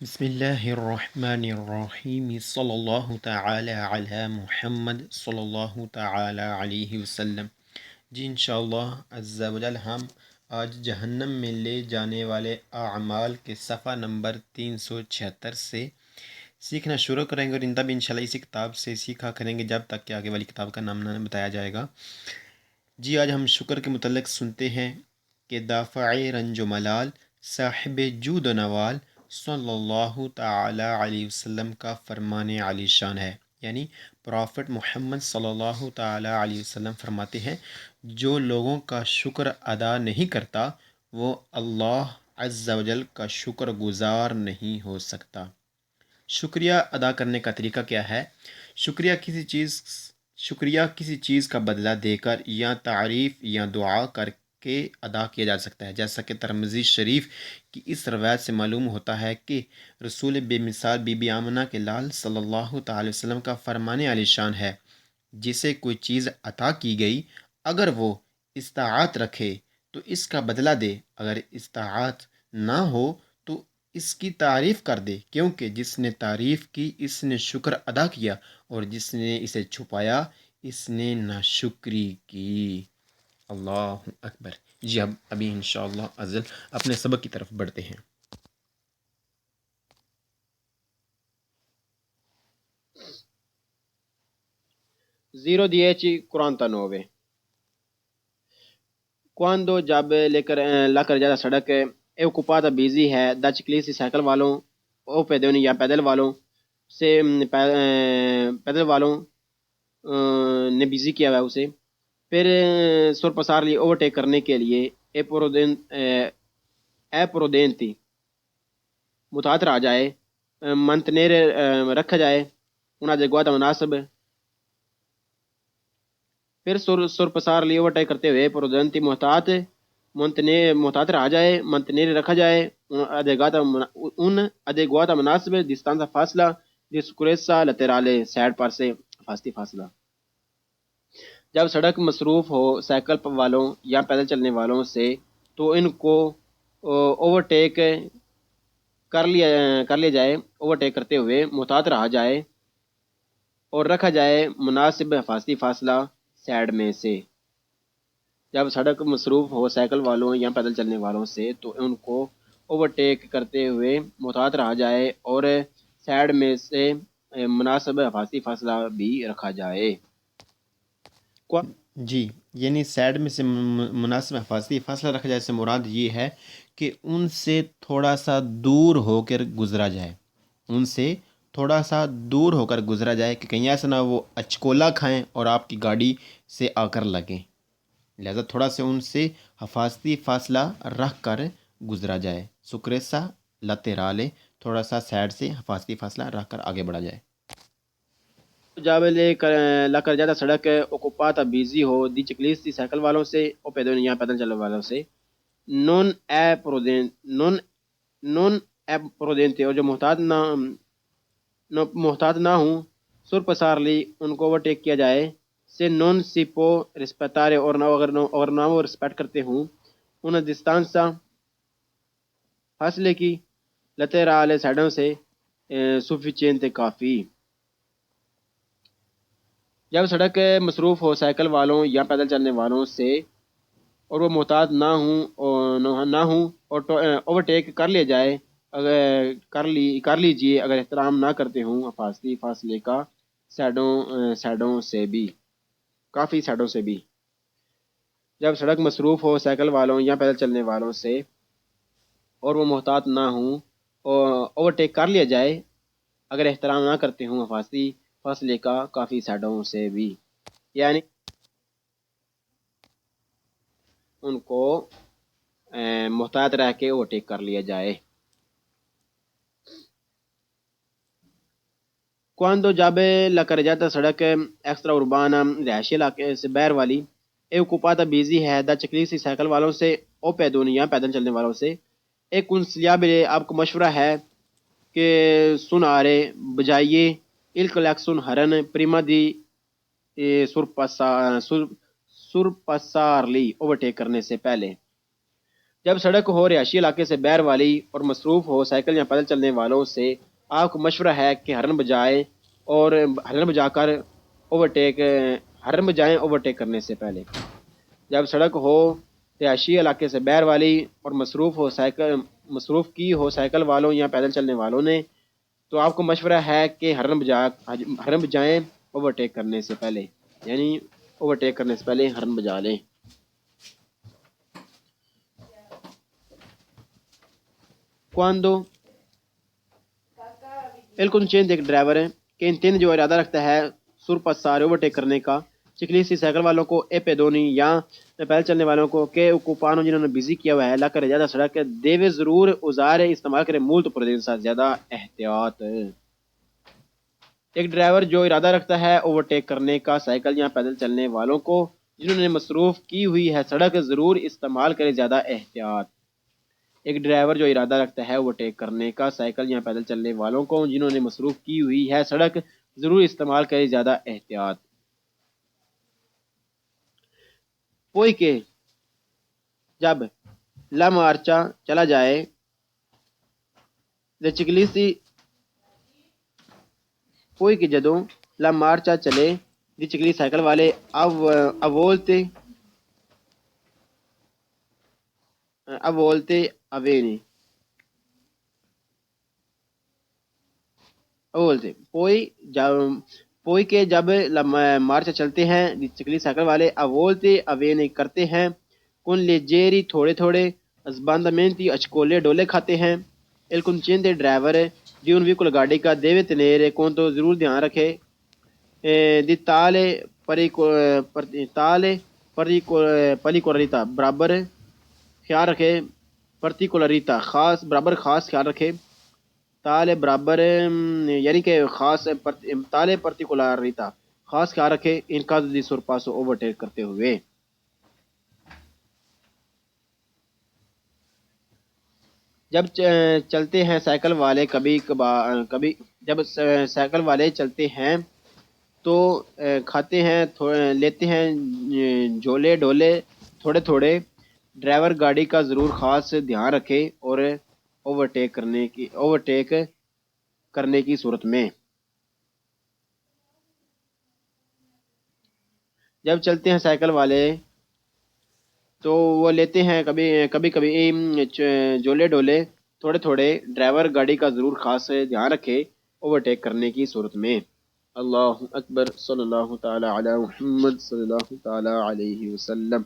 بسم اللہ الرحمن الرحیم صلی اللہ تعالی علی محمد صلی اللہ تعالی علیہ وسلم۔ جی انشاءاللہ عز و جل ہم آج جہنم میں لے جانے والے اعمال کے صفحہ نمبر 376 سے سیکھنا شروع کریں گے، اور اندہ بھی انشاءاللہ اسی کتاب سے سیکھا کریں گے جب تک کہ آگے والی کتاب کا نام نہ بتایا جائے گا۔ جی آج ہم شکر کے متعلق سنتے ہیں کہ دافع رنج و ملال، صاحب جود و نوال صلی اللہ تعالی علیہ وسلم کا فرمان علی شان ہے، یعنی پرافٹ محمد صلی اللہ تعالی علیہ وسلم فرماتے ہیں جو لوگوں کا شکر ادا نہیں کرتا وہ اللہ عز و جل کا شکر گزار نہیں ہو سکتا۔ شکریہ ادا کرنے کا طریقہ کیا ہے؟ شکریہ کسی چیز کا بدلہ دے کر یا تعریف یا دعا کر کے ادا کیا جا سکتا ہے، جیسا کہ ترمذی شریف کی اس روایت سے معلوم ہوتا ہے کہ رسول بے مثال بی بی آمنہ کے لال صلی اللہ تعالی وسلم کا فرمان علی شان ہے، جسے کوئی چیز عطا کی گئی اگر وہ استطاعت رکھے تو اس کا بدلہ دے، اگر استطاعت نہ ہو تو اس کی تعریف کر دے، کیونکہ جس نے تعریف کی اس نے شکر ادا کیا، اور جس نے اسے چھپایا اس نے ناشکری کی۔ اللہ اکبر۔ جی ابھی انشاءاللہ عزل اپنے سبق کی طرف بڑھتے ہیں۔ 0:10:49 Quando جب لا کر جاتا سڑک è occupata busy ہے da ciclisti سائیکل والوں او پیدل یا پیدل والوں سے پیدل والوں نے بزی کیا ہوا ہے اسے، پھر سرپسارلی اوورٹیک کرنے کے لیے اے پرودینتی متعطر آ جائے، منتنیر رکھا جائے انہاں دے گواتا مناسب، پھر سرپسار لی اوورٹیک کرتے ہوئے پرودنتی محتاط رہا جائے، منتنیر رکھا جائے ان ادیگواتا مناسب ڈسٹانسا فاصلہ دی سکریسا لترالے سائڈ پر سے حفاظتی فاصلہ۔ جب سڑک مصروف ہو سائیکل والوں یا پیدل چلنے والوں سے تو ان کو اوورٹیک کر لیا جائے، اوورٹیک کرتے ہوئے محتاط رہا جائے اور رکھا جائے مناسب حفاظتی فاصلہ سائڈ میں سے۔ جب سڑک مصروف ہو سائیکل والوں یا پیدل چلنے والوں سے تو ان کو اوورٹیک کرتے ہوئے محتاط رہا جائے اور سائڈ میں سے مناسب حفاظتی فاصلہ بھی رکھا جائے۔ جی یعنی سائڈ میں سے مناسب حفاظتی فاصلہ رکھا جائے سے مراد یہ ہے کہ ان سے تھوڑا سا دور ہو کر گزرا جائے، ان سے تھوڑا سا دور ہو کر گزرا جائے کہ کہیں ایسا نہ وہ اچکولا کھائیں اور آپ کی گاڑی سے آ کر لگیں، لہذا تھوڑا سا ان سے حفاظتی فاصلہ رکھ کر گزرا جائے۔ سکریسا لاترالے، تھوڑا سا سائڈ سے حفاظتی فاصلہ رکھ کر آگے بڑھا جائے۔ جب لا کر جاتا سڑک اوکوپاتا بیزی ہو دی چکلیستی سائیکل والوں سے او پیدل یا پیدل چلنے والوں سے نون اے پرودینتے اور جو محتاط نہ ہوں سرپسارلی ان کو اوورٹیک کیا جائے، سے نون سیپو رسپیتارے اور نہ وہ رسپیکٹ کرتے ہوں ان ڈسٹانسا فاصلے کی لترالے سائڈوں سے سفیچینتے کافی۔ جب سڑک مصروف ہو سائیکل والوں یا پیدل چلنے والوں سے اور وہ محتاط نہ ہوں اور اوورٹیک کر لیا جائے کر لیجیے اگر احترام نہ کرتے ہوں حفاظتی فاصلے کا سائڈوں سے بھی کافی سائڈوں سے بھی۔ جب سڑک مصروف ہو سائیکل والوں یا پیدل چلنے والوں سے اور وہ محتاط نہ ہوں اوورٹیک کر لیا جائے اگر احترام نہ کرتے ہوں حفاظتی فاصلے کا کافی سائڈوں سے بھی، یعنی ان کو محتاط رہ کے اوورٹیک کر لیا جائے۔ Quando جب لا کر جاتا سڑک ایکسٹرا اربانا رہائشی علاقے سے باہر والی اے اوکوپاتا بیزی ہے دا چکلیسی سائیکل والوں سے او پیدونیا پیدل چلنے والوں سے ایک کنسلیابلے آپ کو مشورہ ہے کہ سن آرے بجائیے il clacson ہرن پریما دی سرپسارلی اوورٹیک کرنے سے پہلے۔ جب سڑک ہو رہائشی علاقے سے باہر والی اور مصروف ہو سائیکل یا پیدل چلنے والوں سے آپ کو مشورہ ہے کہ ہرن بجا کر اوورٹیک کرنے سے پہلے. جب سڑک ہو رہائشی علاقے سے باہر والی اور مصروف کی ہو سائیکل والوں یا پیدل چلنے والوں نے تو آپ کو مشورہ ہے کہ ہرن بجائیں اوورٹیک کرنے سے پہلے، یعنی اوورٹیک کرنے سے پہلے ہرن بجا لیں. Cuando el conducente ایک ڈرائیور ہے کہ انتین جو ارادہ رکھتا ہے سر پاسare اوورٹیک کرنے کا ciclisti سائیکل والوں کو e pedoni یا پیدل چلنے والوں کو کہ اوکوپانو جنہوں نے بزی کیا ہوا ہے لا کر زیادہ سڑک دیوے ضرور اوزار استعمال کرے مولto prudenza زیادہ احتیاط. ایک ڈرائیور جو ارادہ رکھتا ہے اوورٹیک کرنے کا سائیکل یا پیدل چلنے والوں کو جنہوں نے مصروف کی ہوئی ہے سڑک ضرور استعمال کرے زیادہ احتیاط. ایک ڈرائیور جو ارادہ رکھتا ہے اوورٹیک کرنے کا سائیکل یا پیدل چلنے والوں کو جنہوں نے مصروف کی ہوئی ہے سڑک ضرور استعمال کرے زیادہ احتیاط. پوئی کے جب لا مارچا چلا جائے چکلیسی پوئی کے جدوں لا مارچا چلے دی چکلی سائیکل والے اولتے اوینی اولتے پوئی کے جب مارچا چلتے ہیں چکلی سائیکل والے اولتے اوینی کرتے ہیں کن لیجیری تھوڑے تھوڑے سباندامنتی اچکولے ڈولے کھاتے ہیں. el conducente driver di un veicolo گاڑی کا deve tenere conto ضرور دھیان رکھے di tale particolarità برابر خیال رکھے particolarità برابر خاص خیال رکھے تالے برابر یعنی کہ تالے particolarietà خاص خیال رکھے ان caso di sorpasso اوورٹیک کرتے ہوئے. جب چلتے ہیں سائیکل والے جب سائیکل والے چلتے ہیں تو کھاتے ہیں لیتے ہیں جھولے ڈولے تھوڑے تھوڑے. ڈرائیور گاڑی کا ضرور خاص دھیان رکھے اور اوورٹیک کرنے کی صورت میں. جب چلتے ہیں سائیکل والے تو وہ لیتے ہیں کبھی جولے ڈولے تھوڑے تھوڑے. ڈرائیور گاڑی کا ضرور خاص دھیان رکھے اوورٹیک کرنے کی صورت میں. اللہ اکبر صلی اللہ تعالی علی محمد صلی اللہ تعالی علیہ وسلم.